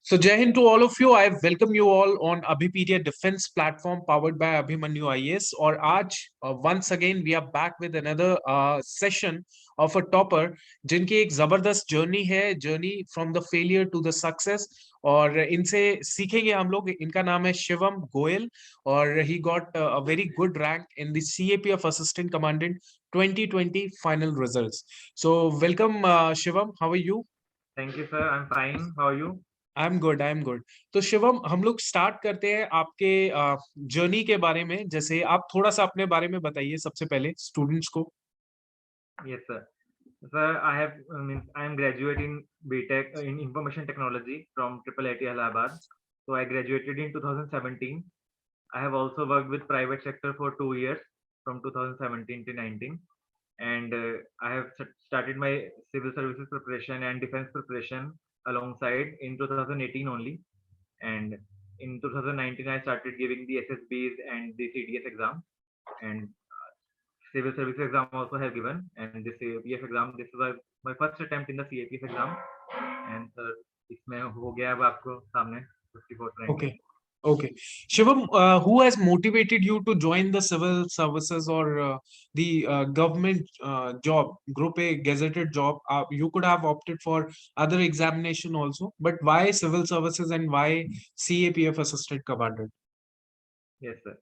So, Jai Hind to all of you. I welcome you all on Abhipedia Defense platform powered by Abhimanyu IAS. और आज once again we are back with another session of a topper जिनकी एक जबरदस्त journey from the failure to the success. और इनसे सीखेंगे हम लोग. इनका नाम है शिवम गोयल और he got a very good rank in the CAPF Assistant Commandant 2020 final results. So, welcome Shivam. How are you? Thank you, sir. I'm fine. How are you? I am good, I am good. तो शिवम, हम लोग start करते हैं आपके journey के बारे में. जैसे आप थोड़ा सा अपने बारे में बताइए सबसे पहले स्टूडेंट्स को. Yes, sir. Sir, I am graduate in BTech in Information Technology from Triple IT Allahabad. So I graduated in 2017. I have also worked with private sector for 2 years from 2017 to 19, and I have started my civil services preparation and defense preparation alongside in 2018 only. And in 2019, I started giving the SSBs and the CDS exam, and civil service exam also have given, and this CAPF exam, this was my first attempt in the CAPF exam, and इसमें हो गया अब आपको सामने 54 rank. Okay. Okay. Shivam, who has motivated you to join the civil services or the government job, Group A gazetted job? You could have opted for other examination also, but why civil services and why CAPF Assistant Commandant? Yes, sir.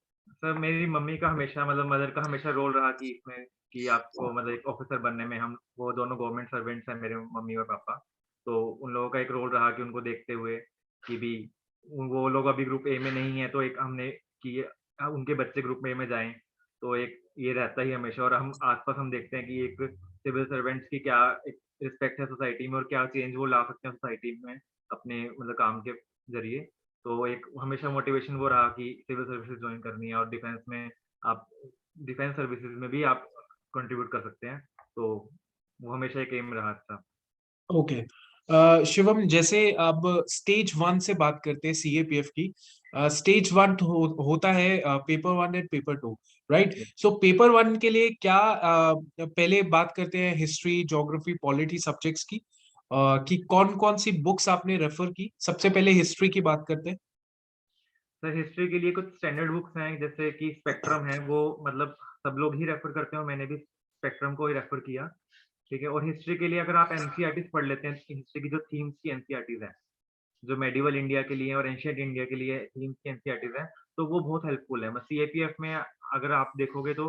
Sir मेरी mummy का हमेशा मतलब mother का हमेशा role रहा कि इसमें कि आपको मतलब एक ऑफिसर बनने में, हम वो दोनों गवर्नमेंट सर्वेंट्स हैं मेरे मम्मी और पापा, तो उन लोगों का एक रोल रहा कि उनको देखते हुए कि भी वो लोग अभी ग्रुप ए में नहीं है, तो एक हमने कि उनके बच्चे ग्रुप ए में जाएं, तो एक ये रहता ही हमेशा. और हम आसपास हम देखते हैं कि एक सिविल सर्वेंट्स की क्या एक रिस्पेक्ट है सोसाइटी में और क्या चेंज वो ला सकते हैं सोसाइटी में अपने मतलब काम के जरिए. तो एक हमेशा मोटिवेशन वो रहा कि सिविल सर्विसेज ज्वाइन करनी है और डिफेंस में आप डिफेंस सर्विसेज में भी आप कंट्रीब्यूट कर सकते हैं, तो वो हमेशा एक एम रहा था. ओके. शिवम, जैसे अब स्टेज 1 से बात करते हैं सीएपीएफ की. स्टेज 1 होता है paper 1 and paper 2, right? So paper 1 के लिए क्या पहले बात करते हैं हिस्ट्री, ज्योग्राफी, पॉलिटी सब्जेक्ट्स की, कि कौन कौन सी बुक्स आपने रेफर की. सबसे पहले हिस्ट्री की बात करते हैं. सर हिस्ट्री के लिए कुछ स्टैंडर्ड बुक्स हैं, जैसे कि स्पेक्ट्रम है, वो मतलब सब लोग ही रेफर करते हैं, मैंने भी स्पेक्ट्रम को ही रेफर किया. ठीक है. और हिस्ट्री के लिए अगर आप एनसीईआरटीज पढ़ लेते हैं, हिस्ट्री की जो थीम्स की एनसीईआरटीज है, जो मेडिवल इंडिया के लिए और एंशियंट इंडिया के लिए थीम्स की एनसीईआरटीज है, तो वो बहुत हेल्पफुल है. सीएपीएफ में अगर आप देखोगे तो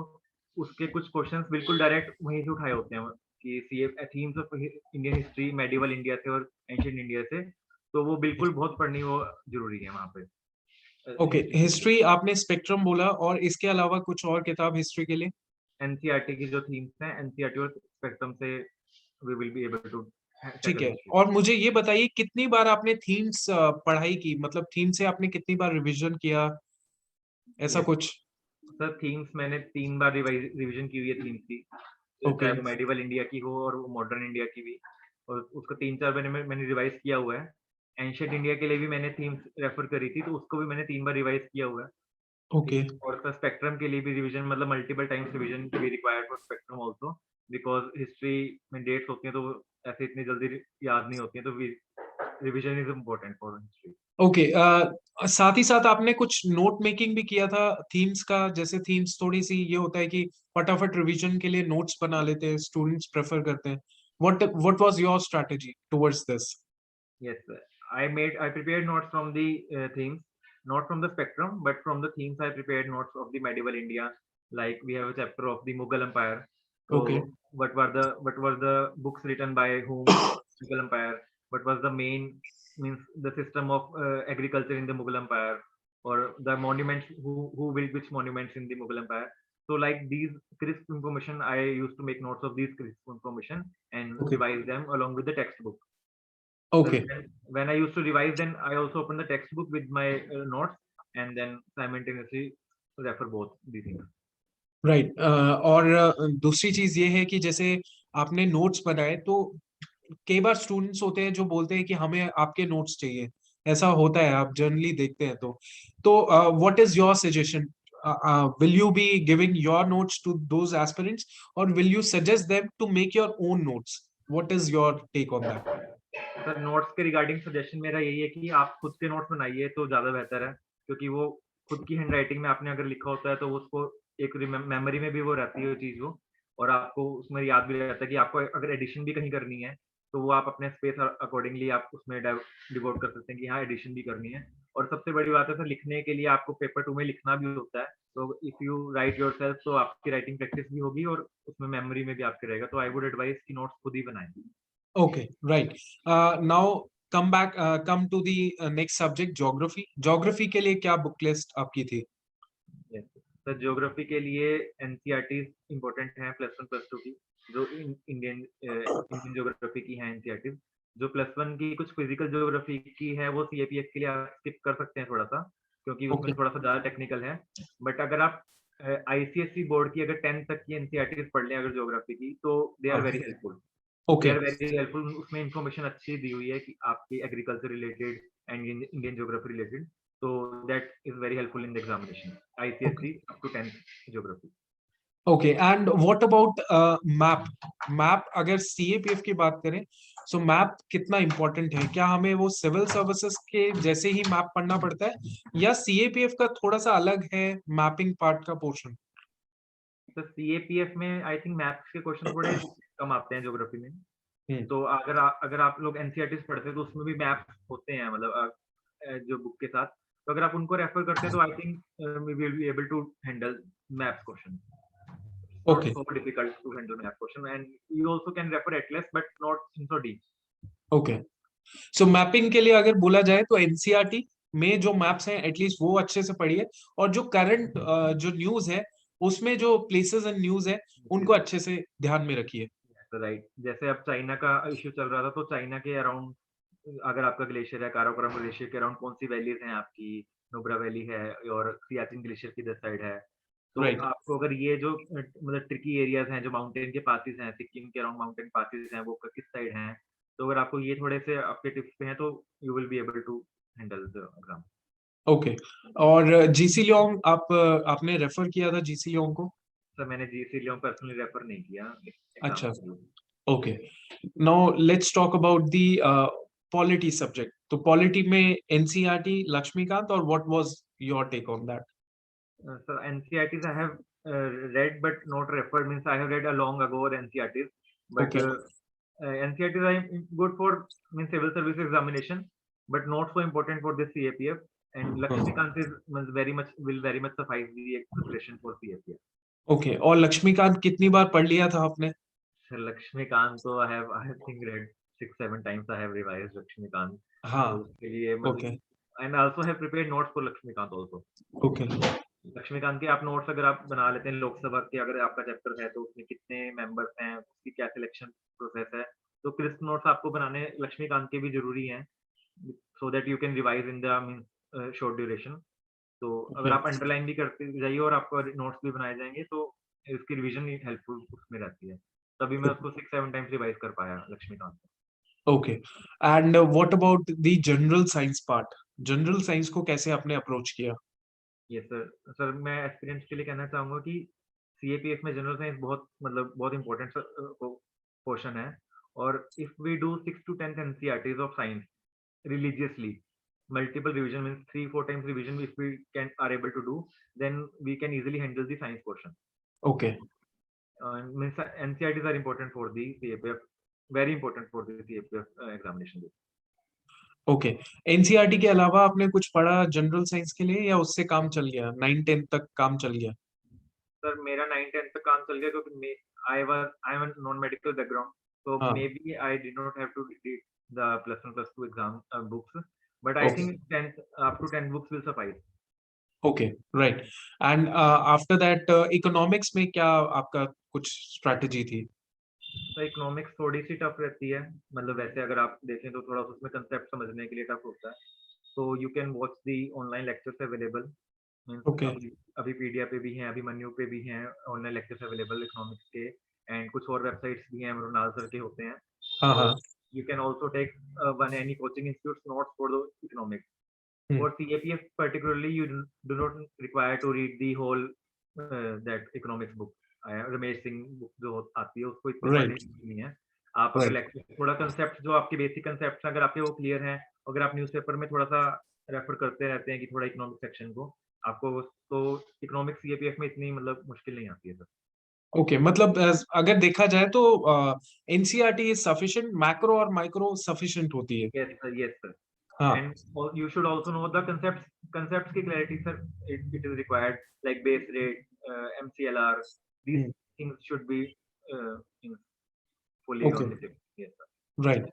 उसके कुछ क्वेश्चंस बिल्कुल डायरेक्ट वहीं से उठाए होते हैं कि CF themes of Indian history medieval India से और एंशियंट इंडिया से, तो वो बिल्कुल बहुत पढ़नी वो जरूरी है वहाँ पे. ओके, हिस्ट्री आपने स्पेक्ट्रम बोला, और इसके अलावा कुछ और किताब हिस्ट्री के लिए? एनसीईआरटी की जो थीम्स हैं, एनसीईआरटी और स्पेक्ट्रम से we will be able to ठीक टैकल है. हिस्ट्री. और मुझे ये बताइए कितनी बार आपने थीम्स पढ़ाई की, मतलब थीम से आपने कितनी बार रिवीजन किया, ऐसा कुछ? सर थीम्स मैंने 3 बार रिवीजन की हुई है थीम्स की, ओके. चाहे वो मेडिवल इंडिया की हो और वो मॉडर्न इंडिया की भी, और उसको 3-4 मैंने रिवाइज किया हुआ है. एंशियंट इंडिया के लिए भी मैंने थीम्स रेफर करी थी, तो उसको भी मैंने 3 बार रिवाइज किया हुआ है. ठीक ओके. है. और उसका स्पेक्ट्रम के लिए भी रिवीजन मतलब मल्टीपल टाइम्स रिवीजन भी required for spectrum also, because history में डेट्स होती हैं तो वो ऐसे इतनी जल्दी याद नहीं होती हैं, तो revision is important for history. Okay. साथ ही साथ आपने कुछ नोट मेकिंग भी किया था थीम्स का. जैसे थीम्स थोड़ी सी ये होता है कि फटाफट रिवीजन के लिए नोट्स बना लेते हैं, स्टूडेंट्स प्रेफर करते हैं. What was your strategy towards this? Yes, sir. I prepared notes from the themes, not from the spectrum, but from the themes I prepared notes of the medieval India. Like we have a chapter of the Mughal Empire. Okay. So what were the books written by whom? Mughal Empire. What was the main means the system of agriculture in the Mughal Empire, or the monuments who built which monuments in the Mughal Empire. So like these crisp information, I used to make notes of these crisp information and okay. revise them along with the textbook. Okay. When I used to revise, then I also open the textbook with my notes and then simultaneously refer both these things. Right. और दूसरी चीज ये है कि जैसे आपने notes बनाए, तो कई बार स्टूडेंट्स होते हैं जो बोलते हैं कि हमें आपके नोट्स चाहिए. ऐसा होता है, आप जनरली देखते हैं. तो what is your suggestion? Will you be giving your notes to those aspirants, और will you suggest them to make your own notes? What is your take on that? Sir notes के regarding suggestion मेरा यही है कि आप खुद के notes बनाइए तो ज़्यादा बेहतर है, क्योंकि वो खुद की हैंडराइटिंग में आपने अगर लिखा होता है तो उसको एक मेमोरी में भी वो रहती है वो चीज़ वो, और आपको उसमें याद भी रहता है कि आपको अगर एडिशन भी कहीं करनी है, तो वो आप अपने स्पेस अकॉर्डिंगली आप उसमें डिवोट कर सकते हैं कि हाँ एडिशन भी करनी है। और सबसे बड़ी बात है सर, लिखने के लिए आपको पेपर 2 में लिखना भी होता है, तो इफ यू राइट योरसेल्फ तो आपकी राइटिंग प्रैक्टिस भी होगी और उसमें मेमोरी में भी आपके रहेगा। तो आई वुड एडवाइस कि नोट्स खुद ही बनाएं। Okay, right. Now come to the next subject, geography. Geography के लिए क्या बुक लिस्ट आपकी थी? यस, सर ज्योग्राफी के लिए एनसीईआरटीज़ इम्पोर्टेंट हैं प्लस 1 प्लस 2 की, जो इंडियन ज्योग्राफी की हैं एनसीईआरटीज़। जो प्लस 1 की कुछ फिजिकल ज्योग्राफी की है वो सीएपीएफ के लिए आप स्किप कर सकते हैं थोड़ा-सा, क्योंकि उसमें Okay, थोड़ा-सा ज़्यादा टेक्निकल है। बट अगर आप आईसीएसई बोर्ड की अगर 10th तक की एनसीईआरटीज़ पढ़ लें अगर ज्योग्राफी की, तो दे आर हाँ, very helpful. They are okay, very helpful, उसमें इन्फॉर्मेशन अच्छी दी हुई है कि आपकी agriculture related and Indian geography related, so that is very helpful in the examination. okay, ICSE up to 10th geography. okay. And what about map? Map अगर CAPF की बात करें, so map कितना important है? क्या हमें वो सिविल सर्विसेज के जैसे ही मैप पढ़ना पड़ता है, या CAPF का थोड़ा सा अलग है मैपिंग पार्ट का पोर्शन? तो सीएपीएफ में आई थिंक मैथ्स के क्वेश्चन थोड़े कम आते हैं ज्योग्राफी में। हम्म, तो अगर आप लोग एनसीईआरटीज़ पढ़ते हैं तो उसमें भी मैप्स होते हैं, मतलब जो बुक के साथ। तो अगर आप उनको रेफर करते हैं तो I think we will be able to handle maths question. Not okay, so difficult to handle math question, and you also can refer atlas but not in so deep. okay. So mapping के लिए अगर बोला जाए तो NCERT में जो maps हैं at least वो अच्छे से पढ़िए, और जो करंट जो न्यूज है उसमें जो प्लेसेस एंड न्यूज है उनको अच्छे से ध्यान में रखिए। राइट, जैसे अब चाइना का इश्यू चल रहा था, तो चाइना के अराउंड अगर आपका ग्लेशियर है, काराकोरम ग्लेशियर के अराउंड कौन सी वैलीज हैं आपकी, नुब्रा वैली है और सियाचिन ग्लेशियर किधर साइड है। तो राइट, आपको अगर ये जो मतलब ट्रिकी एरियाज हैं जो माउंटेन के पासेस हैं, सिक्किम के अराउंड माउंटेन पासेस हैं, वो किस साइड हैं, तो अगर आपको ये थोड़े से आपके टिप्स पे हैं तो you will be able to handle the exam. Okay. और जीसी लियोंग आपने रेफर किया था जीसी लियोंग को? सर मैंने जीसी लियों पर्सनली रेफर नहीं किया एग्जाम अच्छा, के लिए। Okay. Now let's talk about the polity subject. तो पॉलिटी में एनसीईआरटी लक्ष्मीकांत, और what was your take on that? So NCERTs I have read but not referred, means I have read a long ago NCERTs, but okay, NCERTs are good for means civil service examination, but not so important for the CAPF. And Lakshmikant is means very much suffice the preparation for CAPF. Okay. और लक्ष्मीकांत कितनी बार पढ़ लिया था आपने? So Lakshmikant, so I have think read 6-7 times I have revised Lakshmikant. तो हाँ, उसके लिए ओके, मतलब and I also have prepared notes for Lakshmikant also. Okay, Lakshmikant के आप नोट्स अगर आप बना लेते हैं लोकसभा के, अगर आपका चैप्टर है तो उसमें कितने मेंबर्स हैं, उसकी क्या सिलेक्शन प्रोसेस है, तो क्रिस्प नोट्स आपको बनाने लक्ष्मीकांत के भी जरूरी हैं, so that you can revise in the mean short duration. तो अगर ओके, आप अंडरलाइन भी करते जाइए और आपको नोट्स भी बनाए जाएंगे तो इसकी रिवीजन हेल्पफुल उसमें रहती है। तभी मैं उसको 6-7 टाइम्स रिवाइज कर पाया लक्ष्मीकांत को। Okay. And what about the general science part? General science को कैसे आपने अप्रोच किया? ये सर मैं एक्सपीरियंस के लिए कहना चाहूंगा कि सीएपीएफ में जनरल साइंस बहुत मतलब बहुत इंपॉर्टेंट पोर्शन है। और if we do 6 to 10 NCERTs of science religiously, multiple revision means 3-4 times revision if we can are able to do, then we can easily handle the science portion. Okay, Means NCERTs are important for the CAPF, very important for the CAPF examination. Okay. NCERT के अलावा आपने कुछ पढ़ा general science के लिए, या उससे काम चल गया, 9-10 तक काम चल गया? सर मेरा 9-10 तक काम चल गया क्योंकि I am non medical background, so हाँ, maybe I did not have to read the plus 1 plus 2 exam books, but I okay, think 10th up to 10 books will suffice. Okay, right. And after that economics में क्या आपका कुछ strategy थी? तो economics थोड़ी सी tough रहती है, मतलब वैसे अगर आप देखें तो थोड़ा सा उसमें कंसेप्ट समझने के लिए टफ होता है। तो you can watch the online lectures available, means okay, अभी पीडिया पे भी हैं, अभिमन्यु पे भी हैं ऑनलाइन लेक्चर्स अवेलेबल इकोनॉमिक्स के, एंड कुछ और वेबसाइट्स भी हैं मृणाल सर के होते हैं। हाँ, और हाँ, you can also take one any coaching institute notes for the economics. Hmm, For CAPF particularly, you do not require to read the whole that economics book। Ramesh Singh book जो आती है उसको इतने पढ़ने राइट, की नहीं है। आप अगर Right. लेक्चर थोड़ा कंसेप्ट जो आपके बेसिक कंसेप्ट अगर आपके वो क्लियर हैं, अगर आप न्यूज़पेपर में थोड़ा-सा रेफर करते रहते हैं कि थोड़ा इकोनॉमिक सेक्शन को, आपको तो इकोनॉमिक्स सीएपीएफ में इतनी मतलब मुश्किल नहीं आती है सर। ओके, मतलब अगर देखा जाए तो एनसीईआरटी इज सफिशिएंट, मैक्रो और माइक्रो सफिशिएंट होती है। Yes sir, yes sir. हाँ। And you should also know the concepts की clarity sir, it is required like base rate, MCLR, these things should be uh, in fully okay, on the tip. Yes sir. Right.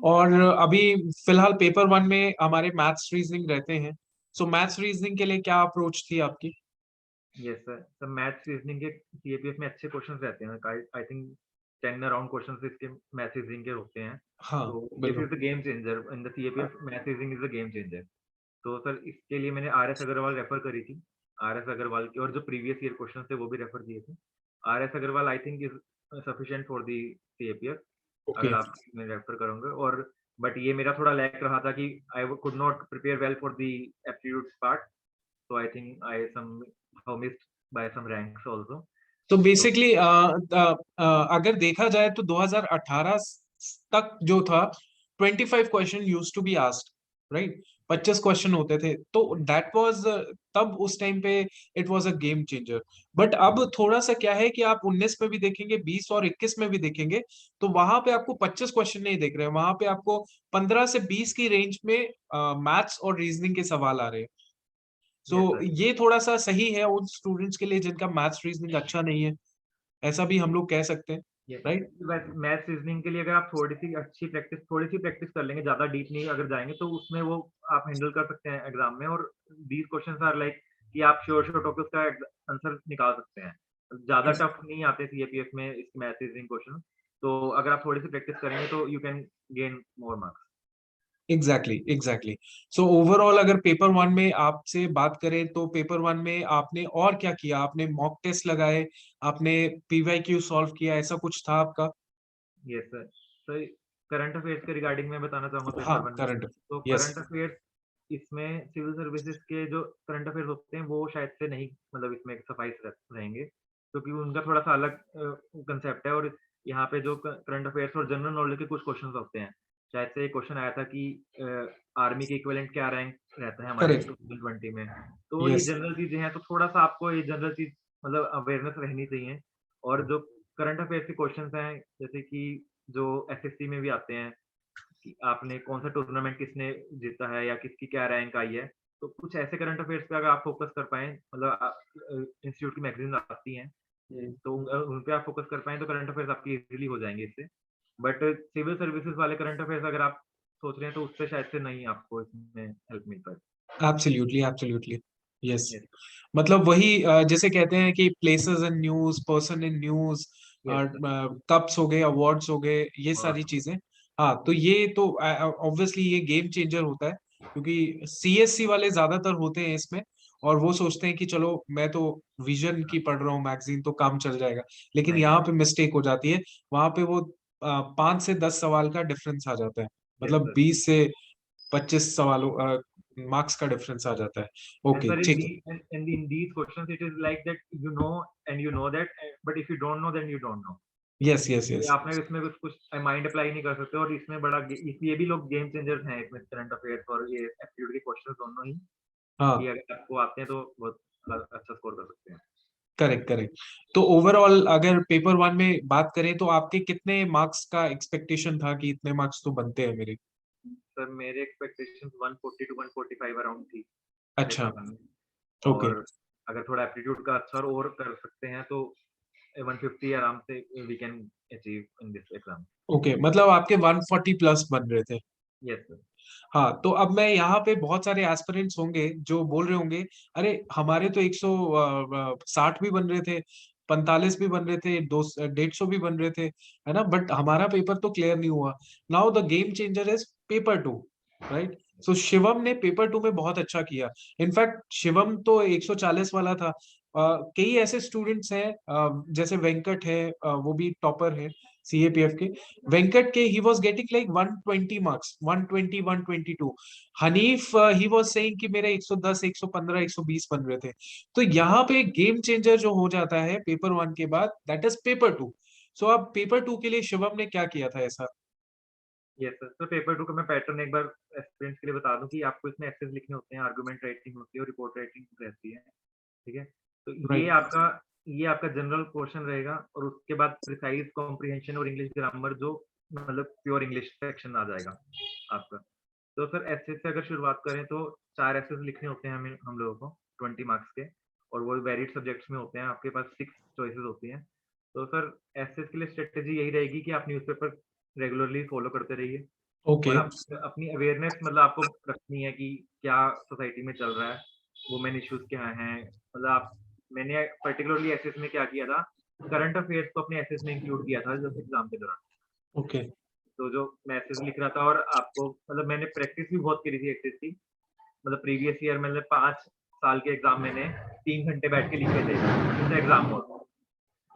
और अभी फिलहाल paper one में हमारे maths reasoning रहते हैं, सो maths reasoning के लिए क्या अप्रोच थी आपकी? Yes sir. So maths reasoning के सीएपीएफ में अच्छे क्वेश्चंस रहते हैं। आई थिंक 10 अराउंड क्वेश्चंस इसके मैथ्स रीजनिंग के होते हैं। हाँ, तो दिस बिल्कुल। Is the game changer in the CAPF, maths reasoning is the game changer. तो सर इसके लिए मैंने आर एस अग्रवाल रेफर करी थी। आर एस अग्रवाल की और जो प्रीवियस ईयर क्वेश्चन थे वो भी रेफर किए थे। R S Agarwal I think is sufficient for the CAPF okay, अगर आप मैं रेफर करूंगा। और बट ये मेरा थोड़ा लैक रहा था कि आई could not prepare well for the aptitudes part, so I think I somehow missed by some ranks also. तो तो बेसिकली अगर देखा जाए तो 2018 तक जो था 25 question used to be asked, right? 25 question होते थे, तो दैट वाज तब उस टाइम पे it was a game changer. But अब थोड़ा सा क्या है कि आप 19 में भी देखेंगे, 20 और 21 में भी देखेंगे, तो वहां पे आपको 25 क्वेश्चन नहीं देख रहे हैं, वहां पे आपको 15 से 20 की रेंज में मैथ्स और रीजनिंग के सवाल आ रहे हैं। सो यस सर, ये थोड़ा सा सही है उन स्टूडेंट्स के लिए जिनका मैथ्स रीजनिंग अच्छा नहीं है, ऐसा भी हम लोग कह सकते हैं, यस राइट? बस मैथ्स रीजनिंग के लिए अगर आप थोड़ी सी प्रैक्टिस कर लेंगे, ज्यादा डीप नहीं अगर जाएंगे तो उसमें वो आप हैंडल कर सकते हैं एग्जाम में। और दीज क्वेश्चंस आर लाइक कि आप श्योर टॉपिक का आंसर निकाल सकते हैं। ज्यादा टफ नहीं आते सीएपीएफ में इस मैथ्स रीजनिंग क्वेश्चन। तो अगर आप थोड़ी सी प्रैक्टिस करेंगे तो you can gain more marks. Exactly, exactly. So overall अगर पेपर वन में आपसे बात करें तो पेपर वन में आपने और क्या किया? आपने मॉक टेस्ट लगाए, आपने पीवाईक्यू सॉल्व किया, ऐसा कुछ था आपका? Yes sir. तो करंट अफेयर्स के रिगार्डिंग मैं बताना चाहूंगा हाँ, पेपर वन में। करंट। तो यस। करंट अफेयर्स इसमें सिविल सर्विसेज के जो करंट अफेयर्स होते हैं वो शायद से नहीं मतलब इसमें सफाइस रहेंगे, क्योंकि उनका थोड़ा सा अलग कंसेप्ट है। और यहाँ पे जो करंट अफेयर्स और जनरल नॉलेज के कुछ क्वेश्चन होते हैं। शायद से एक क्वेश्चन आया था कि आर्मी के इक्विवेलेंट क्या रैंक रहता है हमारे करेक्ट। 2020 में। तो ये यस। जनरल चीजें हैं, तो थोड़ा सा आपको ये जनरल चीज मतलब अवेयरनेस रहनी चाहिए। और जो करंट अफेयर्स के क्वेश्चंस हैं जैसे कि जो एसएससी में भी आते हैं कि आपने कौन सा टूर्नामेंट किसने जीता है या किसकी क्या रैंक आई है। तो कुछ ऐसे करंट अफेयर्स पे अगर आप फोकस कर पाएँ, मतलब इंस्टीट्यूट की मैगज़ीन आती हैं, तो उन पे आप फोकस कर पाएँ तो करंट अफेयर्स आपकी इज़िली हो जाएँगे इससे। बट सिविल सर्विसेज़ वाले करंट अफेयर्स अगर आप सोच रहे हैं तो उससे शायद से नहीं आपको इसमें हेल्प मिल पाए। Absolutely, absolutely. यस। यस, मतलब वही जैसे कहते हैं कि places in news, person in news, yes sir. Cups हो गए, अवार्ड्स हो गए, ये और सारी चीजें। हाँ, तो ये तो ऑब्वियसली ये गेम चेंजर होता है, क्योंकि सीएससी वाले ज्यादातर होते हैं इसमें, और वो सोचते हैं कि चलो मैं तो विजन की पढ़ रहा हूँ मैगजीन, तो काम चल जाएगा। लेकिन नहीं, यहाँ पे मिस्टेक हो जाती है, वहां पे वो 5 से 10 सवाल का डिफरेंस आ जाता है, यस मतलब सर। 20 से 25 सवालों मार्क्स का डिफरेंस आ जाता है। And ओके, sir, ठीक है। in these questions, it is like that you know that, but if you don't know, then you don't know. Yes, yes, ये यस। आपने इसमें कुछ कुछ माइंड अप्लाई नहीं कर सकते। और इसमें ये भी लोग गेम चेंजर्स हैं इसमें करंट अफेयर्स और ये एप्टीट्यूड के क्वेश्चंस दोनों ही, कि हाँ, अगर आपको आते हैं तो बहुत अच्छा स्कोर कर सकते हैं। Correct, correct. तो ओवरऑल अगर पेपर वन में बात करें तो आपके कितने मार्क्स का एक्सपेक्टेशन था कि इतने मार्क्स तो बनते हैं मेरे? सर मेरे एक्सपेक्टेशंस 140 टू 145 अराउंड थी अच्छा। पेपर वन में। ओके, और अगर थोड़ा एप्टीट्यूड का अच्छा और कर सकते हैं तो 150 आराम से we can achieve in this exam. Okay, मतलब आपके 140 प्लस बन रहे थे। Yes sir. हाँ, तो अब मैं यहाँ पे बहुत सारे एस्पिरेंट्स होंगे जो बोल रहे होंगे, अरे हमारे तो 160 भी बन रहे थे, 45 भी बन रहे थे, 150 भी बन रहे थे, है ना? बट हमारा पेपर तो क्लियर नहीं हुआ। Now the game changer is paper two, right? So Shivam ने पेपर टू में बहुत अच्छा किया। इनफैक्ट शिवम तो 140 वाला था। कई ऐसे स्टूडेंट्स हैं, जैसे वेंकट है, वो भी टॉपर है सीएपीएफ के। वेंकट के he was getting like 120 marks, 120, 122। Hanif he was saying कि मेरे 110, 115, 120 बन रहे थे। तो यहाँ पे गेम चेंजर जो हो जाता है पेपर वन के बाद, दैट इज पेपर टू। सो अब पेपर 2 के लिए शिवम ने क्या किया था ऐसा? यस सर, तो पेपर 2 का मैं पैटर्न एक बार एस्पिरेंट्स के लिए बता दूँ कि आपको इसमें एसेस लिखने होते हैं, आर्गुमेंट राइटिंग होती है और रिपोर्ट राइटिंग रहती है, ठीक है? तो राइट। ये आपका जनरल क्वेश्चन रहेगा और उसके बाद प्रिसाइज़ कॉम्प्रिहेंशन और इंग्लिश ग्रामर जो मतलब प्योर इंग्लिश सेक्शन आ जाएगा आपका। तो सर एसेस से अगर शुरुआत करें तो 4 एसेस लिखने होते हैं हमें हम लोगों को 20 मार्क्स के और वो वेरिड सब्जेक्ट्स में होते हैं, आपके पास 6 चॉइसेस होती हैं। तो सर एसेस के लिए स्ट्रैटेजी यही रहेगी कि आप न्यूज़पेपर रेगुलरली फॉलो करते रहिए ओके। और आप अपनी अवेयरनेस मतलब आपको रखनी है कि क्या सोसाइटी में चल रहा है, वुमेन इश्यूज़ क्या हैं, मतलब आप मैंने पर्टिकुलरली एसेस में क्या किया था, करंट अफेयर्स को अपने एसेस में इंक्लूड किया था जब एग्ज़ाम के दौरान। ओके। तो जो मैं एसेस लिख रहा था और आपको मतलब मैंने प्रैक्टिस भी बहुत करी थी एसेस की, मतलब प्रीवियस ईयर मतलब 5 साल के एग्ज़ाम मैंने 3 घंटे बैठ के लिखे थे in the exam hall.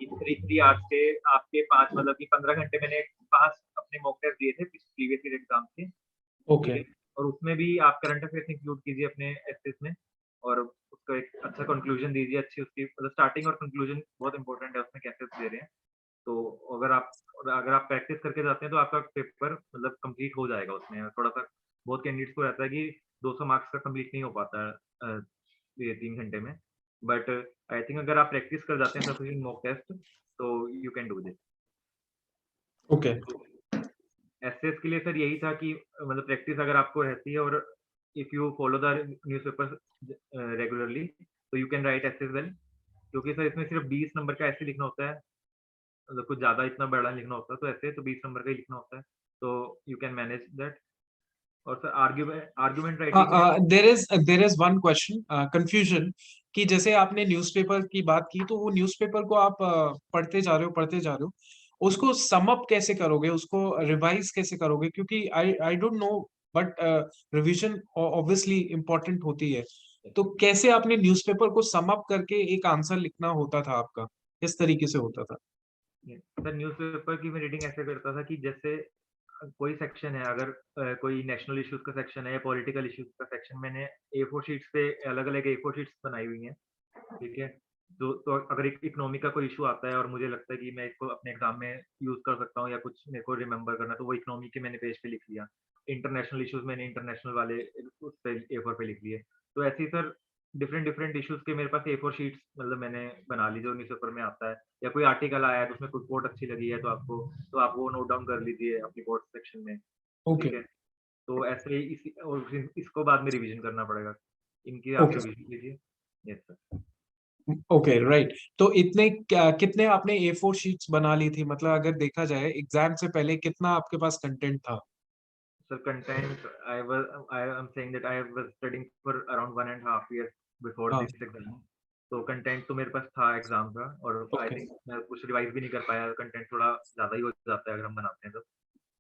3 hours के आपके 5 मतलब कि 15 घंटे मैंने 5 अपने मॉक टेस्ट दिए थे प्रीवियस ईयर एग्ज़ाम के, ठीक ओके। है? और उसमें भी आप करंट अफेयर्स इंक्लूड कीजिए अपने एसेस में और उसका एक अच्छा कंक्लूजन दीजिए, अच्छी उसकी मतलब स्टार्टिंग और कंक्लूजन बहुत इंपॉर्टेंट है उसमें कैसे दे रहे हैं। तो अगर आप प्रैक्टिस करके जाते हैं तो आपका पेपर मतलब कंप्लीट हो जाएगा उसमें। थोड़ा-सा बहुत कैंडिडेट्स को रहता है कि 200 मार्क्स का कंप्लीट नहीं हो पाता है ये 3 घंटे में। बट आई थिंक अगर आप प्रैक्टिस कर जाते हैं सफिशिएंट मॉक टेस्ट तो you can do this. Okay. SS के लिए सर यही था कि मतलब प्रैक्टिस अगर आपको रहती है और if you follow the newspaper regularly तो you can write essays well क्योंकि सर इसमें सिर्फ 20 नंबर का ऐसे लिखना होता है, मतलब कुछ ज़्यादा इतना बड़ा लिखना होता है, तो ऐसे तो 20 नंबर का ही लिखना होता है, तो यू कैन मैनेज दैट। और सर आर्गुमेंट राइटिंग में there is one question, confusion, कि जैसे आपने न्यूज़पेपर की बात की तो वो न्यूज़पेपर को आप पढ़ते जा रहे हो, उसको सम अप कैसे करोगे, उसको रिवाइज कैसे करोगे? क्योंकि I I don't know, but revision obviously important होती है। तो कैसे आपने न्यूज़पेपर को सम अप करके एक आंसर लिखना होता था आपका, किस तरीके से होता था? सर न्यूज़पेपर की मैं रीडिंग ऐसे करता था कि जैसे कोई सेक्शन है अगर कोई नेशनल इश्यूज का सेक्शन है या पॉलिटिकल इश्यूज का सेक्शन मैंने ए फोर शीट्स पे अलग-अलग ए फोर शीट्स बनाई हुई हैं, ठीक है? तो अगर एक इकोनॉमी का कोई इश्यू आता है और मुझे लगता है कि मैं इसको अपने एग्ज़ाम में यूज़ कर सकता हूँ या कुछ मेरे को रिमेंबर करना है, तो वो इकोनॉमी के मैंने पेज पे लिख लिया। इंटरनेशनल इश्यूज़ मैंने इंटरनेशनल वाले उस पे ए फोर पे लिख लिए। तो ऐसे ही सर डिफरेंट डिफरेंट इश्यूज़ के मेरे पास ए फोर शीट्स मतलब मैंने बना ली जो न्यूज़पेपर में आता है या कोई आर्टिकल आया है तो उसमें कुछ कोट अच्छी लगी है तो आप वो नोट डाउन कर लीजिए अपनी कोट सेक्शन में, ओके। ठीक है? तो ऐसे ही इसी और फिर इसको बाद में रिवीजन करना पड़ेगा। इनकी आप ओके। रिवीजन कीजिए। Yes sir. Okay, right. तो कितने आपने ए फोर शीट्स बना ली थी, मतलब अगर देखा जाए एग्जाम से पहले कितना आपके पास कंटेंट था? Sir content I am saying that I was studying for around 1 and half year before हाँ। This exam. तो कंटेंट तो मेरे पास था एग्जाम का और आई ओके। थिंक मैं कुछ रिवाइज़ भी नहीं कर पाया, कंटेंट थोड़ा ज़्यादा ही हो जाता है अगर हम बनाते हैं तो।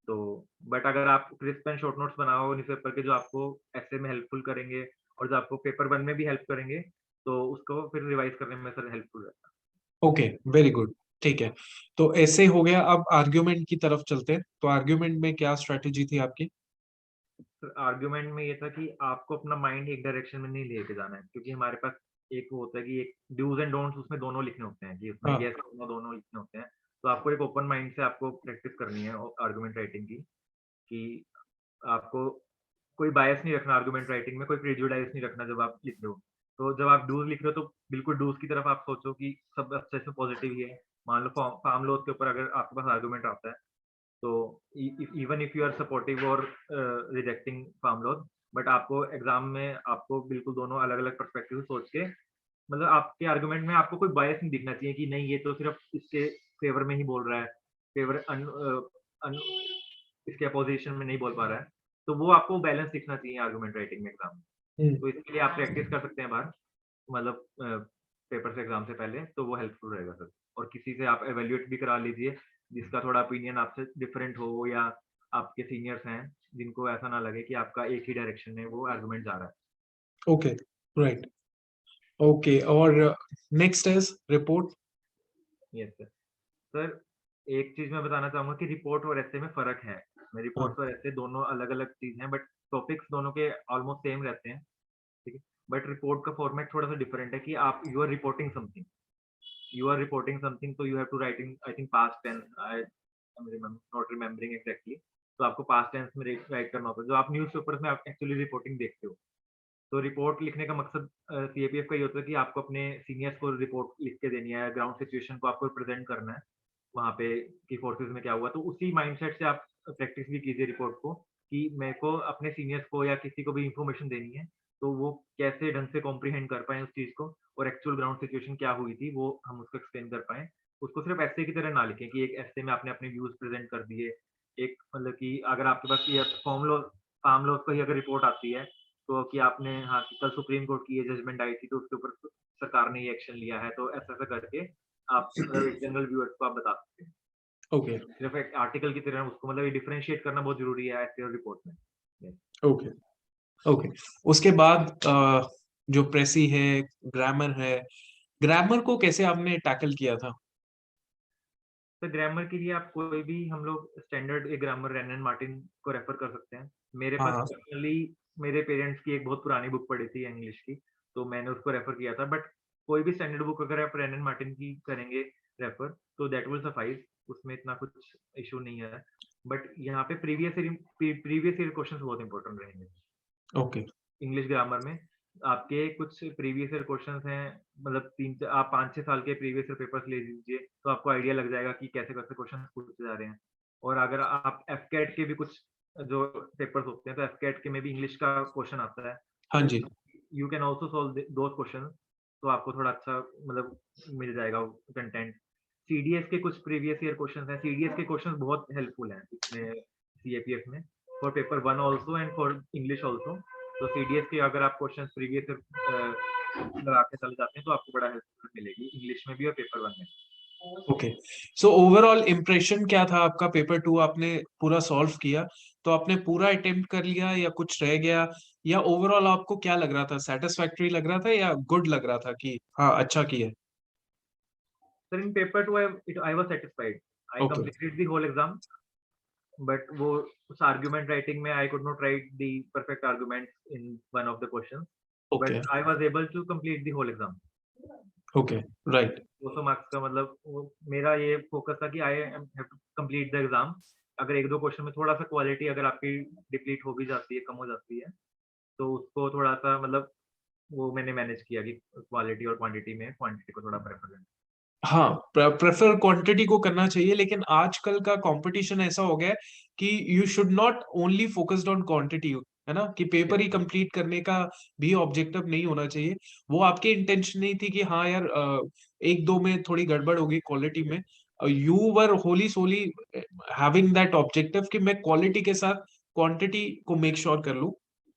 तो बट अगर आप क्रिस्प एंड शॉर्ट नोट्स बनाओ न्यूज़पेपर के जो आपको ऐसे में हेल्पफुल करेंगे और जो आपको पेपर 1 में भी हेल्प करेंगे, तो उसको फिर रिवाइज़ करने में सर हेल्पफुल रहता है। Okay, very good. ठीक है, तो ऐसे हो गया। अब आर्ग्यूमेंट की तरफ चलते हैं, तो आर्ग्यूमेंट में क्या स्ट्रेटेजी थी आपकी? तो आर्गुमेंट में ये था कि आपको अपना माइंड एक डायरेक्शन में नहीं लेके जाना है क्योंकि हमारे पास एक वो होता है कि एक डूज़ एंड डोंट्स उसमें दोनों लिखने होते हैं कि उसमें हाँ। येस और नो दोनों लिखने होते हैं। तो आपको एक ओपन माइंड से आपको प्रैक्टिस करनी है आर्गुमेंट राइटिंग की कि आपको कोई बायस नहीं रखना आर्गुमेंट राइटिंग में, कोई प्रेजुडिस नहीं रखना जब आप लिख रहे हो। तो जब आप डूज़ लिख रहे हो तो बिल्कुल डूज़ की तरफ आप सोचो कि सब अच्छे से पॉजिटिव ही है। मान लो फार्म लॉज़ के ऊपर अगर आपके पास आर्गुमेंट आता है तो even if you are supportive और रिजेक्टिंग फार्म लॉज बट आपको एग्जाम में आपको बिल्कुल दोनों अलग-अलग पर्सपेक्टिव सोच के मतलब आपके आर्गुमेंट में आपको कोई बायस नहीं दिखना चाहिए कि नहीं ये तो सिर्फ इसके फेवर में ही बोल रहा है, फेवर अन इसके अपोजिशन में नहीं बोल पा रहा है। तो वो आपको बैलेंस दिखना चाहिए आर्गुमेंट राइटिंग में एग्जाम में। हम्म। तो इसके लिए आप प्रैक्टिस कर सकते हैं बाहर मतलब पेपर से एग्जाम से पहले तो वो हेल्पफुल रहेगा सर। और किसी से आप इवैल्यूएट भी करा लीजिए जिसका थोड़ा ओपिनियन आपसे डिफरेंट हो या आपके सीनियर्स हैं जिनको ऐसा ना लगे कि आपका एक ही डायरेक्शन में वो आर्गुमेंट जा रहा है। Okay, right. ओके, और next is report. Yes sir. Sir एक चीज मैं बताना चाहूंगा कि रिपोर्ट और ऐसे में फर्क है। मैं हाँ। रिपोर्ट और ऐसे दोनों अलग-अलग चीज हैं बट टॉपिक्स दोनों के ऑलमोस्ट सेम रहते हैं, ठीक है? बट रिपोर्ट का फॉर्मेट थोड़ा सा डिफरेंट है कि आप you are reporting something, you are reporting something, so you have to write in, I think, past tense. Not remembering exactly. तो आपको past tense में write करना होता है, जो आप न्यूज़पेपर्स में आप एक्चुअली रिपोर्टिंग देखते हो। तो रिपोर्ट लिखने का मकसद सीएपीएफ का ये होता है कि आपको अपने सीनियर्स को रिपोर्ट लिख के देनी है, ग्राउंड सिचुएशन को आपको प्रेजेंट करना है वहाँ पे कि फोर्सेस में क्या हुआ। तो उसी माइंडसेट से आप प्रैक्टिस भी कीजिए रिपोर्ट को कि मेरे को अपने सीनियर्स को या किसी को भी इंफॉर्मेशन देनी है, तो वो कैसे ढंग से कॉम्प्रिहेंड कर पाएँ उस चीज़ को और एक्चुअल ग्राउंड सिचुएशन क्या हुई थी, वो हम उसको एक्सप्लेन कर पाएँ। उसको सिर्फ एस्से की तरह ना लिखें कि एक एस्से में आपने अपने व्यूज़ प्रेजेंट कर दिए। एक मतलब कि अगर आपके पास ये फार्म लॉ का ही अगर रिपोर्ट आती है, तो कि आपने हाँ, कि कल सुप्रीम कोर्ट की ये जजमेंट आई थी, तो उसके ऊपर सरकार ने ये एक्शन लिया है, तो ऐसा-ऐसा करके आप मतलब एक जनरल व्यूअर्स को आप बता सकते हैं। ओके सिर्फ एक आर्टिकल की तरह उसको मतलब ये डिफरेंशिएट करना बहुत ज़रूरी है एसईओ रिपोर्ट में। यस। Okay okay. उसके बाद जो प्रेसी है, ग्रामर है, ग्रामर को कैसे आपने टैकल किया था? तो ग्रामर के लिए आप कोई भी हम लोग स्टैंडर्ड एक ग्रामर रैन एंड मार्टिन को रेफर कर सकते हैं। मेरे हाँ पास हाँ। पर्सनली मेरे पेरेंट्स की एक बहुत पुरानी बुक पड़ी थी इंग्लिश की, तो मैंने उसको रेफर किया था। बट कोई भी स्टैंडर्ड बुक अगर आप रैन एंड मार्टिन की करेंगे रेफर, तो दैट विल सफाइस, उसमें इतना कुछ इश्यू नहीं है। बट यहाँ पे प्रीवियस ईयर क्वेश्चंस बहुत इंपॉर्टेंट रहेंगे। ओके इंग्लिश ग्रामर में आपके कुछ प्रीवियस ईयर क्वेश्चंस हैं, मतलब 3 आप 5-6 साल के प्रीवियस ईयर पेपर्स ले लीजिए, तो आपको आइडिया लग जाएगा कि कैसे-कैसे क्वेश्चंस पूछे जा रहे हैं। और अगर आप एफकेट के भी कुछ जो पेपर्स होते हैं, तो एफकेट के में भी इंग्लिश का क्वेश्चन आता है। हाँ तो जी। You can also solve those questions, तो आपको थोड़ा अच्छा मतलब मिल जाएगा कंटेंट। सीडीएस के कुछ प्रीवियस ईयर क्वेश्चंस हैं, सीडीएस के क्वेश्चंस बहुत हेल्पफुल हैं इसमें सीएपीएफ में, for paper 1 also and for English also. तो सीडीएस के अगर आप क्वेश्चंस प्रीवियस लगा के चले जाते हैं, तो आपको बड़ा हेल्प मिलेगी इंग्लिश में भी और पेपर 1 में। ओके। सो ओवरऑल इम्प्रेशन क्या था आपका? पेपर 2 आपने पूरा सॉल्व किया, तो आपने पूरा अटेम्प्ट कर लिया या कुछ रह गया, या ओवरऑल आपको क्या लग रहा था? सैटिस्फैक्टरी लग रहा था या गुड लग रहा था कि हाँ अच्छा किया? Sir in paper 2 I was satisfied. I okay completed the whole exam, but वो उस आर्गुमेंट राइटिंग में I could not write the perfect arguments in one of the questions, okay but I was able to complete the whole exam. Okay right. 200 marks का मतलब वो मेरा ये focus था कि I have to complete the exam. अगर 1-2 question में थोड़ा-सा क्वालिटी अगर आपकी डिप्लीट हो भी जाती है, कम हो जाती है, तो उसको थोड़ा-सा मतलब वो मैंने मैनेज किया कि क्वालिटी और क्वांटिटी में क्वांटिटी को थोड़ा प्रेफर करें। हाँ, प्रेफर क्वांटिटी को करना चाहिए, लेकिन आजकल का कंपटीशन ऐसा हो गया है कि you should not only focused on quantity, है ना? कि पेपर ही कंप्लीट करने का भी ऑब्जेक्टिव नहीं होना चाहिए। वो आपकी इंटेंशन नहीं थी कि हाँ यार, एक दो में थोड़ी गड़बड़ होगी क्वालिटी में। You were wholly solely having that objective कि मैं क्वालिटी के साथ क्वांटिटी को मेक श्योर कर लूं,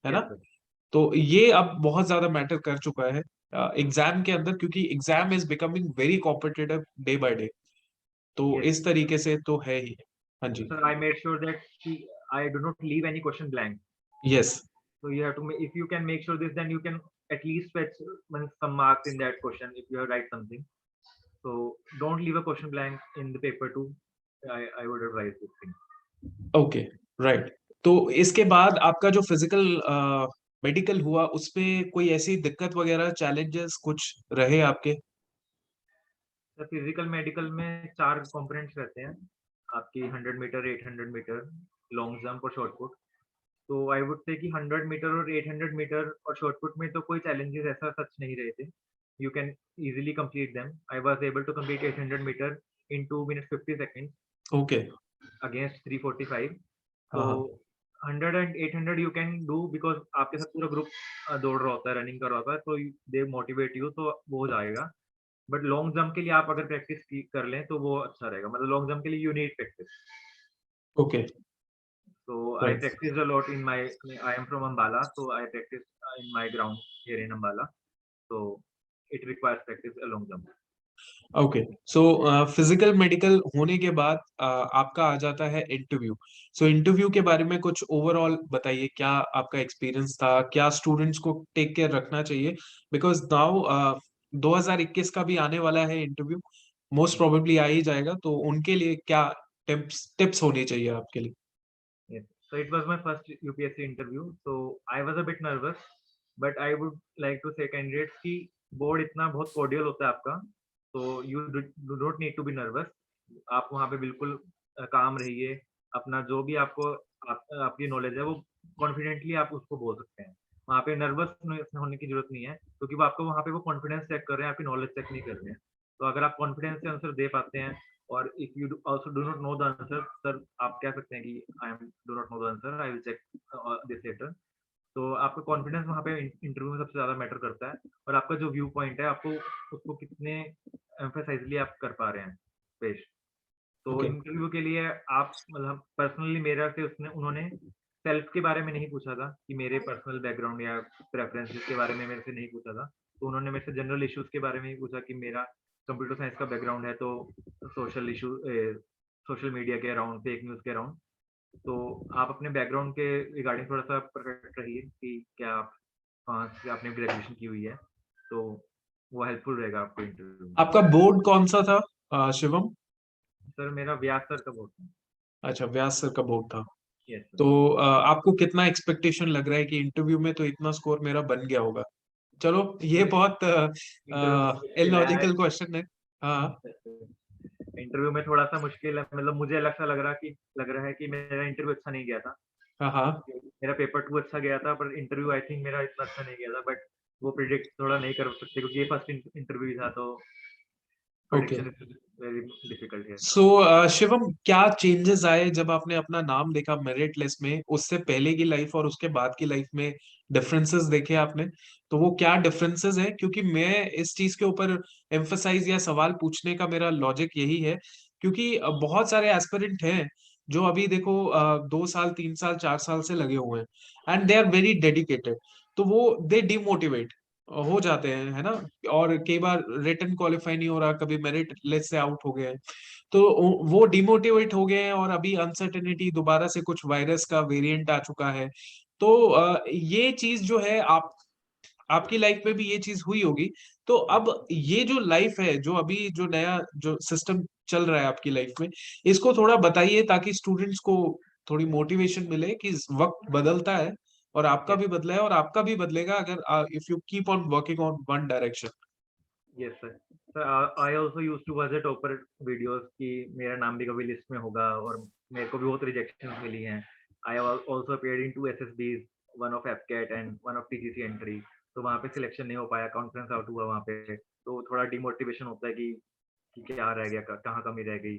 है यस ना? सर। तो ये अब बहुत ज्यादा मैटर कर चुका है एग्जाम के अंदर, क्योंकि exam is becoming very competitive day by day. तो यस इस तरीके से तो है ही। हाँ जी। Sir, I made sure that I do not leave any question blank. Yes. So you have to if you can make sure this, then you can at least fetch some marks in that question if you have write something. So don't leave a question blank in the paper too. I would advise this thing. Okay right. तो इसके बाद आपका जो physical medical हुआ, उसपे कोई ऐसी दिक्कत वगैरह, चैलेंजेस कुछ रहे आपके? तो फिजिकल मेडिकल में 4 कंपोनेंट्स रहते हैं आपकी 100 मीटर, 800 मीटर, लॉन्ग जंप और शॉर्ट पुट। तो आई वुड से कि 100 मीटर और 800 मीटर और शॉर्ट पुट में तो कोई चैलेंजेस ऐसा सच नहीं रहे थे। You can easily complete them. I was able to complete 800 metre इन 2 मिनट्स 50 सेकंड्स ओके। अगेंस्ट 345। तो हाँ हाँ। 100 and 800 you can do because आपके साथ पूरा ग्रुप दौड़ रहा होता है, रनिंग कर रहा होता है, तो दे मोटिवेट यू, तो वो हो जाएगा। बट लॉन्ग जंप के लिए आप अगर प्रैक्टिस कर लें तो वो अच्छा रहेगा। मतलब लॉन्ग जंप के लिए you need practice. Okay So I right. practiced a lot in my. I am from Ambala, so I practice in my ground here in Ambala. So it requires practice a long jump. Okay. So physical medical होने के बाद आपका आ जाता है interview. So interview के बारे में कुछ ओवरऑल बताइए, क्या आपका एक्सपीरियंस था, क्या स्टूडेंट्स को टेक केयर रखना चाहिए? बिकॉज नाउ 2021 का भी आने वाला है इंटरव्यू, मोस्ट Yes. प्रोबेबली आ ही जाएगा, तो उनके लिए क्या टिप्स टिप्स होनी चाहिए आपके लिए? Yes. So it was my first UPSC interview. So I was a bit nervous, but I would like to say candidates कि board इतना बहुत cordial होता है आपका तो you do not need to be nervous. आप वहाँ पे बिल्कुल काम रहिए, अपना जो भी आपको आपकी नॉलेज है वो कॉन्फिडेंटली आप उसको बोल सकते हैं। वहाँ पे नर्वस होने की ज़रूरत नहीं है, क्योंकि वो आपको वहाँ पे वो कॉन्फिडेंस चेक कर रहे हैं, आपकी नॉलेज चेक नहीं कर रहे हैं। तो अगर आप कॉन्फिडेंस से आंसर दे पाते हैं, और if you also do not know the answer, sir आप कह सकते हैं कि I am do not know the answer, I will check this later. तो आपका कॉन्फिडेंस वहाँ पे इंटरव्यू में सबसे ज़्यादा मैटर करता है, और आपका जो व्यू पॉइंट है, आपको उसको कितने एम्फसाइज़ली आप कर पा रहे हैं पेश। तो ओके। इंटरव्यू के लिए आप मतलब पर्सनली मेरा से उन्होंने सेल्फ के बारे में नहीं पूछा था कि मेरे पर्सनल बैकग्राउंड या प्रेफरेंसेस के बारे में मेरे से नहीं पूछा था। तो उन्होंने मेरे से जनरल इश्यूज़ के बारे में ही पूछा कि मेरा कंप्यूटर साइंस का बैकग्राउंड है, तो सोशल मीडिया के अराउंड, फेक न्यूज़ के अराउंड। तो आप अपने बैकग्राउंड के रिगार्डिंग थोड़ा-सा परफेक्ट रहिए कि क्या आप कहाँ से आपने ग्रेजुएशन की हुई है, तो वो हेल्पफुल रहेगा आपको इंटरव्यू में। आपका बोर्ड कौन सा था शिवम? सर मेरा व्यास सर का बोर्ड था। अच्छा, व्यास सर का बोर्ड था। Yes sir. तो आपको कितना एक्सपेक्टेशन लग रहा है कि इंटरव्यू में तो इतना स्कोर मेरा बन गया होगा? चलो, ये सर बहुत इंटरव्यू में मुश्किल है। इलॉजिकल क्वेश्चन है। हाँ। इंटरव्यू में थोड़ा-सा मुश्किल है, मतलब मुझे ऐसा लग रहा है कि मेरा इंटरव्यू अच्छा नहीं गया था। हाँ। हाँ। मेरा पेपर 2 अच्छा गया था, पर इंटरव्यू आई थिंक मेरा इतना अच्छा नहीं गया था, बट वो प्रिडिक्ट थोड़ा नहीं कर सकते, क्योंकि ये फर्स्ट इंटरव्यू था, तो okay. Prediction is very difficult here. So Shivam, क्या चेंजेस आए जब आपने अपना नाम देखा मेरिट लिस्ट में? उससे पहले की लाइफ और उसके बाद की लाइफ में डिफरेंसेस देखे आपने? तो वो क्या डिफरेंसेस है? क्योंकि मैं इस चीज के ऊपर एम्फसाइज या सवाल पूछने का मेरा लॉजिक यही है, क्योंकि बहुत सारे एस्पिरेंट हैं जो अभी देखो 2 साल 3 साल 4 साल से लगे हुए हैं, and they are very dedicated. तो वो दे डिमोटिवेट हो जाते हैं, है ना? और कई बार रिटन क्वालिफाई नहीं हो रहा, कभी मेरिट लिस्ट से आउट हो गए, तो वो डिमोटिवेट हो गए हैं, और अभी अनसर्टेनिटी दोबारा से कुछ वायरस का वेरिएंट आ चुका है। तो ये चीज जो है, आपकी लाइफ में भी ये चीज हुई होगी। तो अब ये जो लाइफ है, जो अभी जो नया जो सिस्टम चल रहा है आपकी लाइफ में, इसको थोड़ा बताइए ताकि स्टूडेंट्स को थोड़ी मोटिवेशन मिले कि वक्त बदलता है, और आपका यस, भी बदला है और आपका भी बदलेगा अगर if you keep on working on one direction. Yes sir. Sir I also used to watch the topper videos कि मेरा नाम भी कभी लिस्ट में होगा, और मेरे को भी बहुत रिजेक्शंस मिली हैं। I have also appeared in 2 SSBs, one of AFCAT and one of TGC entry. तो वहाँ पे सिलेक्शन नहीं हो पाया, कॉन्फ्रेंस आउट हुआ वहाँ पे। तो थोड़ा डिमोटिवेशन होता है कि क्या रह गया, कहाँ कमी रह गई।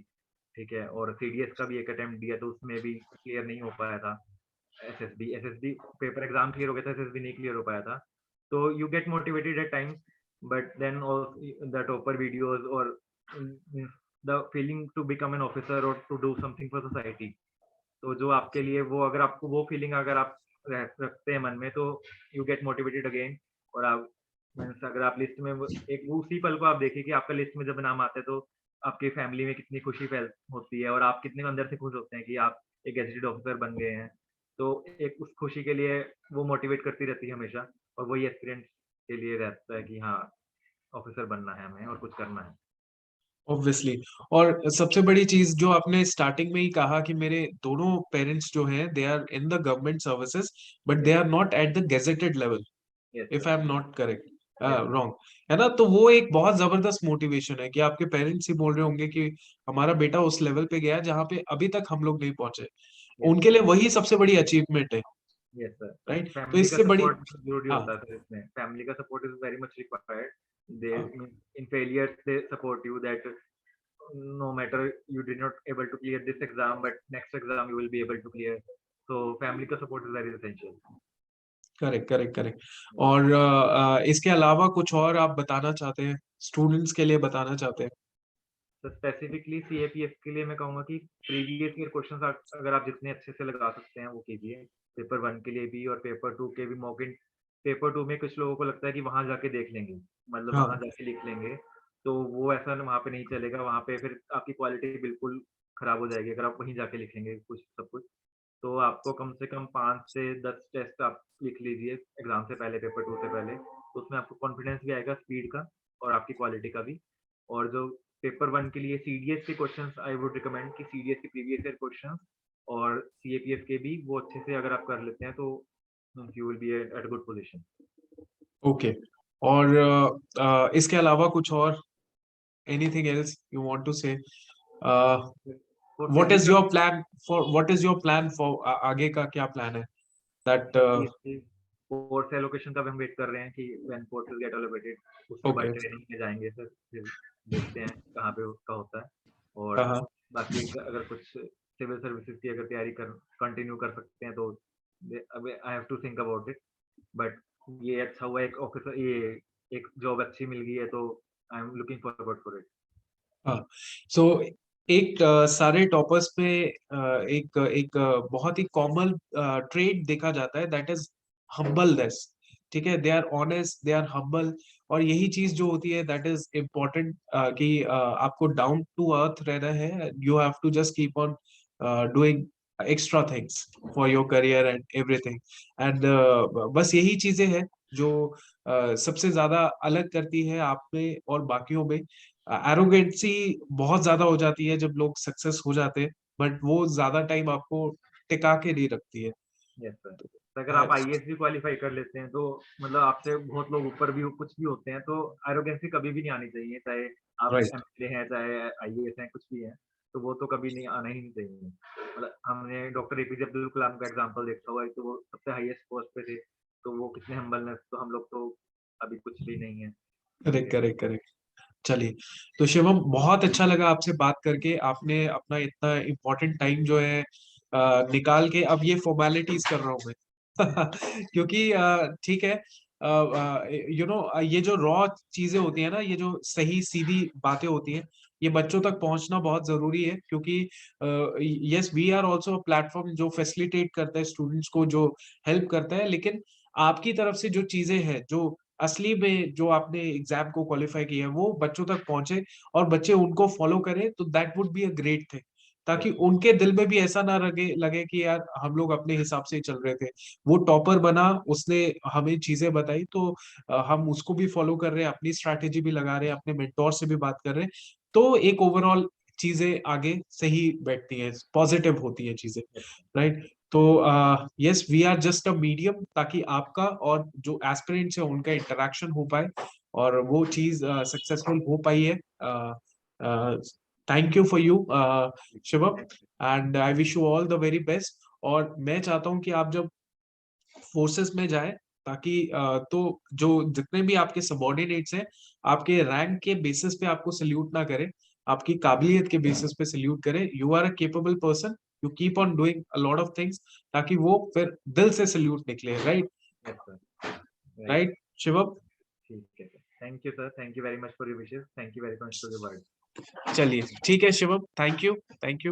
ठीक है, और सीडीएस का भी एक अटेम्प्ट दिया, तो उसमें भी क्लियर नहीं हो पाया था। एसएसबी पेपर एग्जाम क्लियर हो गया था, एसएसबी नहीं क्लियर हो पाया था। तो you get motivated at times, but then also the topper videos or the feeling to become an officer or to do something for society, तो जो आपके लिए वो, अगर आपको वो फीलिंग अगर आप रखते हैं मन में, तो यू गेट मोटिवेटेड अगेन। और आप मीन्स अगर आप लिस्ट में एक वो उसी पल को आप देखिए कि आपका लिस्ट में जब नाम आता है, तो आपकी फैमिली में कितनी खुशी फैल होती है, और आप कितने अंदर से खुश होते हैं कि आप एक गेजेटेड ऑफिसर बन गए हैं। तो एक उस खुशी के लिए वो मोटिवेट करती रहती है हमेशा, और वही एक्सपीरियंस के लिए रहता है कि हाँ, ऑफिसर बनना है हमें और कुछ करना है। ऑब्वियसली। और सबसे बड़ी चीज जो आपने स्टार्टिंग में ही कहा कि मेरे दोनों पेरेंट्स जो हैं they are in the government services, but they yes, are not at the gazetted level, yes if sir. I am not correct, yes sir. Wrong, है ना? तो वो एक बहुत जबरदस्त मोटिवेशन है कि आपके पेरेंट्स ही बोल रहे होंगे कि हमारा बेटा उस लेवल पे गया जहां पे अभी तक हम लोग नहीं पहुंचे। यस उनके सर। लिए वही सबसे बड़ी अचीवमेंट है, यस सर। राइट? तो फैमिली का इससे बड़ी, सपोर्ट जरूरी हाँ, होता है सर इसमें। फैमिली का support is very much required. They हाँ, in failure they support you that no matter you did not able to clear this exam, but next exam you will be able to clear. So family का support is very essential. Correct correct correct. और इसके अलावा कुछ और आप बताना चाहते हैं, स्टूडेंट्स के लिए बताना चाहते हैं? तो स्पेसिफिकली सीएपीएफ के लिए मैं कहूँगा कि प्रीवियस ईयर क्वेश्चंस अगर आप जितने अच्छे से लगा सकते हैं वो कीजिए। पेपर 1 के लिए भी और पेपर 2 के भी मॉक इन। पेपर 2 में कुछ लोगों को लगता है कि वहाँ जाके देख लेंगे, मतलब वहाँ हाँ। जाके लिख लेंगे। तो वो ऐसा वहाँ पे नहीं चलेगा, वहाँ पे फिर आपकी क्वालिटी बिल्कुल खराब हो जाएगी अगर आप वहीं जाके लिखेंगे कुछ सब कुछ। तो आपको कम से कम 5 से 10 टेस्ट आप लिख लीजिए एग्ज़ाम से पहले, पेपर 2 से पहले। तो उसमें आपको कॉन्फिडेंस भी आएगा स्पीड का और आपकी क्वालिटी का भी। और जो पेपर 1 के लिए सीडीएस के क्वेश्चंस आई वुड रिकमेंड कि सीडीएस के प्रीवियस ईयर क्वेश्चंस और सीएपीएफ के भी वो अच्छे से अगर आप कर लेते हैं, तो you will be at good position. Okay. और इसके अलावा कुछ और? anything else you want to say? For What is physical, your plan for आगे का क्या plan है? That फोर्स एलोकेशन का भी हम वेट कर रहे हैं कि व्हेन फोर्सेस गेट एलोकेटेड उसके बाद okay. ट्रेनिंग में जाएंगे सर, फिर देखते हैं कहाँ पे उसका होता है। और हाँ, बाकी अगर कुछ सिविल सर्विसेज की अगर तैयारी कर कंटिन्यू कर सकते हैं तो अभी I have to think about it. But ये अच्छा हुआ एक ऑफिसर, ये एक जॉब अच्छी मिल गई है तो I am looking forward for it. हाँ। सो एक सारे टॉपर्स में एक एक बहुत ही कॉमन ट्रेड देखा जाता है, दैट इज हम्बलनेस। ठीक है, they are honest, they are humble. और यही चीज जो होती है दैट इज इम्पोर्टेंट, कि आपको डाउन टू अर्थ रहना है। You have to just keep on doing extra things for your career and everything. And बस यही चीजें हैं जो सबसे ज्यादा अलग करती है आप में और बाकियों में। एरोगेंसी बहुत ज्यादा हो जाती है जब लोग सक्सेस हो जाते हैं, बट वो ज्यादा टाइम आपको टिका के नहीं रखती है। Yes sir. तो अगर आप आईएएस भी क्वालिफाई कर लेते हैं तो मतलब आपसे बहुत लोग ऊपर भी कुछ भी होते हैं तो एरोगेंसी कभी भी नहीं आनी चाहिए, चाहे आप राइट। एमएलए हैं चाहे आईएएस हैं कुछ भी हैं, तो वो तो कभी नहीं आना ही नहीं चाहिए। मतलब हमने डॉक्टर एपीजे अब्दुल कलाम का एग्जांपल देखा हुआ है, तो वो सबसे हाईएस्ट पोस्ट पे थे, तो वो कितने हम्बलनेस, तो हम लोग तो अभी कुछ भी नहीं है। Correct, correct, correct. चलिए, तो शिवम बहुत अच्छा लगा आपसे बात करके। आपने अपना इतना इम्पोर्टेंट टाइम जो है निकाल के, अब ये फॉर्मेलिटीज कर रहा हूँ मैं क्योंकि ठीक है, ये जो रॉ चीजें होती है ना, ये जो सही सीधी बातें होती हैं, ये बच्चों तक पहुंचना बहुत जरूरी है। क्योंकि yes, we are also platform जो फैसिलिटेट करता है स्टूडेंट्स को, जो हेल्प करता है, लेकिन आपकी तरफ से जो चीजें हैं, जो असली में जो आपने एग्जाम को क्वालिफाई किया है, वो बच्चों तक पहुंचे और बच्चे उनको फॉलो करें, तो that would be a great thing. ताकि यस उनके दिल में भी ऐसा ना लगे लगे कि यार हम लोग अपने हिसाब से ही चल रहे थे, वो टॉपर बना, उसने हमें चीजें बताई, तो हम उसको भी फॉलो कर रहे हैं, अपनी स्ट्रैटेजी भी लगा रहे हैं, अपने मेंटोर से भी बात कर रहे हैं, तो एक ओवरऑल चीजें आगे सही बैठती हैं, पॉजिटिव होती है चीजें। राइट। तो yes, we are just a medium, ताकि आपका और जो एस्पिरेंट्स है उनका इंटरेक्शन हो पाए और वो चीज सक्सेसफुल हो पाई है। Thank you for you Shivam, and I wish you all the very best. और मैं चाहता हूँ कि आप जब फोर्सेस में जाए, ताकि तो जो जितने भी आपके सबॉर्डिनेट्स हैं, आपके रैंक के बेसिस पे आपको सल्यूट ना करें, आपकी काबिलियत के बेसिस पे सल्यूट करें। You are a capable person, you keep on doing a lot of things, ताकि वो फिर दिल से सल्यूट निकले। Right. Yes sir, right. Right Shivam. ठीक है sir, thank you sir, thank you very much for your wishes, thank you very much for your word. चलिए, ठीक है Shivam, thank you, thank you.